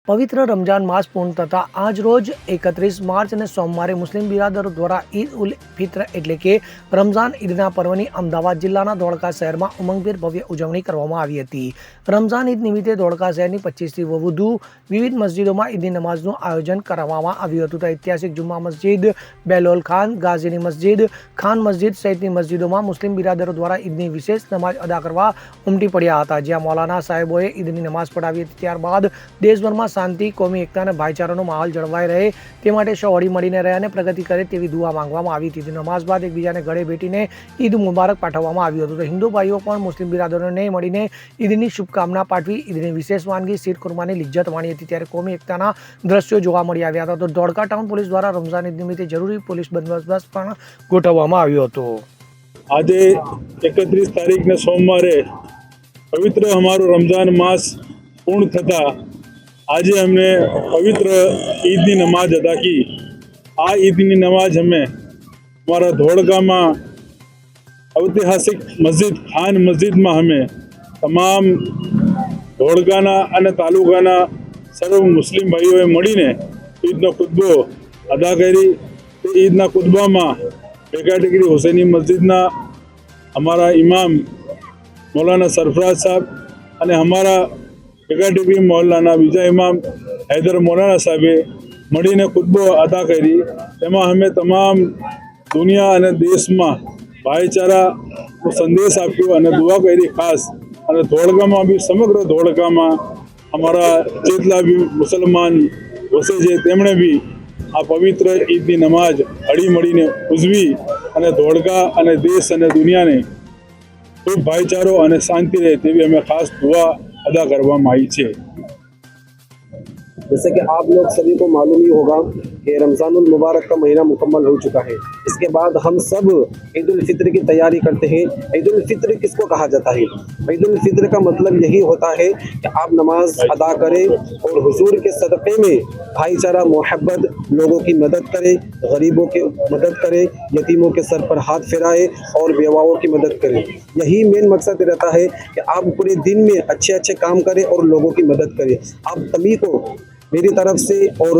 પવિત્ર રમજાન માસ પૂર્ણ થતા આજ રોજ 31 માર્ચ અને સોમવારે મુસ્લિમ બિરાદરો દ્વારા ઈદ ઉલ ફિત્ર એટલે કે રમઝાન ઈદના પર્વની અમદાવાદ જિલ્લાના ધોળકા શહેરમાં ઉમંગભેર ભવ્ય ઉજવણી કરવામાં આવી હતી. રમઝાન ઈદ નિમિત્તે ધોળકા શહેરની 25થી વધુ વિવિધ મસ્જિદોમાં ઈદની નમાઝનું આયોજન કરવામાં આવ્યું હતું. તો ઐતિહાસિક જુમ્મા મસ્જિદ, બેલોલ ખાન, ગાઝીની મસ્જિદ, ખાન મસ્જિદ સહિતની મસ્જિદોમાં મુસ્લિમ બિરાદરો દ્વારા ઈદની વિશેષ નમાઝ અદા કરવા ઉમટી પડ્યા હતા, જ્યાં મૌલાના સાહેબોએ ઈદની નમાઝ પઢાવી હતી. ત્યારબાદ દેશભરમાં શાંતિ, કોમી એકતા અને ભાઈચારાનો માહોલ જળવાઈ રહે તે માટે સૌ હળી મળીને રહે અને પ્રગતિ કરે તેવી દુઆ માંગવામાં આવી હતી. નમાઝ બાદ એકબીજાને ગળે ભેટીને ઈદ મુબારક પાઠવવામાં આવ્યું હતું. તો હિન્દુ ભાઈઓ પણ મુસ્લિમ બિરાદરોને મળીને ઈદની શુભકામના પાઠવી ઈદની વિશેષ વાનગી શીર ખુરમાની લિજ્જત માણી હતી. ત્યારે કોમી એકતાના દ્રશ્યો જોવા મળી આવ્યા હતા. તો ધોળકા ટાઉન પોલીસ દ્વારા રમઝાન ઈદ નિમિત્તે જરૂરી પોલીસ બંદોબસ્ત પણ ગોઠવવામાં આવ્યો હતો. આજે 31 તારીખને સોમવારે પવિત્ર અમારો રમઝાન માસ પૂર્ણ થતા આજે हमने पवित्र ईदની નમાઝ અદા કી. આ ઈદની નમાઝ અમે અમારા ધોળકામાં ઐતિહાસિક મસ્જિદ ખાન મસ્જિદમાં અમે તમામ ધોળકાના અને તાલુકાના સર્વ મુસ્લિમ ભાઈઓએ મળીને ઈદનો ખુતબો અદા કરી. તે ઈદના ખુતબામાં ભેગા ટેકરી હુસૈની મસ્જિદના અમારા ઇમામ મૌલાના સરફરાજ સાહેબ અને અમારા ભેગા ટેકરી મોહલ્લાના બીજા ઇમામ હૈદર મૌલાના સાહેબે મળીને ખુતબો અદા કરી. તેમાં અમે તમામ દુનિયા અને દેશમાં ભાઈચારાનો સંદેશ આપ્યો અને દુઆ કરી ખાસ. અને ધોળકામાં બી સમગ્ર ધોળકામાં અમારા જેટલા બી મુસલમાન વસે છે તેમણે બી આ પવિત્ર ઈદની નમાઝ હળી મળીને ઉજવી અને ધોળકા અને દેશ અને દુનિયાને ખૂબ ભાઈચારો અને શાંતિ રહે તેવી અમે ખાસ દુઆ अदा કરવામાં आई है. जैसे कि आप लोग सभी को मालूम ही होगा कि रमज़ानुल मुबारक का महीना मुकम्मल हो चुका है. इसके बाद हम सब ईद उल फित्र की तैयारी करते हैं. ईद उल फित्र किसको कहा जाता है? ईद उल फित्र का मतलब यही होता है कि आप नमाज अदा करें और हुजूर के सदक़े में भाईचारा, मोहब्बत, लोगों की मदद करें, गरीबों की मदद करें, यतीमों के सर पर हाथ फिराए और बेवाओं की मदद करें. यही मेन मकसद रहता है कि आप पूरे दिन में अच्छे अच्छे काम करें और लोगों की मदद करें. आप सभी को मेरी तरफ से और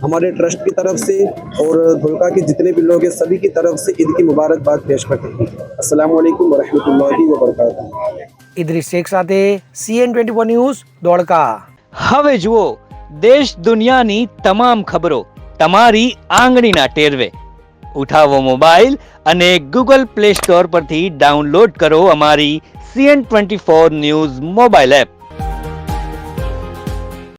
हमारे ट्रस्ट की तरफ से और धोलका के जितने भी लोग हैं सभी की तरफ से ईद की मुबारकबाद पेश करते हैं. अस्सलाम वालेकुम वरहमतुल्लाहि वबरकातुहू. ઇદ્રીસ શેખ સાથે CN24 ન્યૂઝ ધોળકા. હવે જુઓ દેશ દુનિયાની તમામ ખબરો તમારી આંગળીના ટેરવે. ઉઠાવો મોબાઈલ અને ગૂગલ પ્લે સ્ટોર પરથી ડાઉનલોડ કરો અમારી CN24 ન્યૂઝ મોબાઈલ એપ.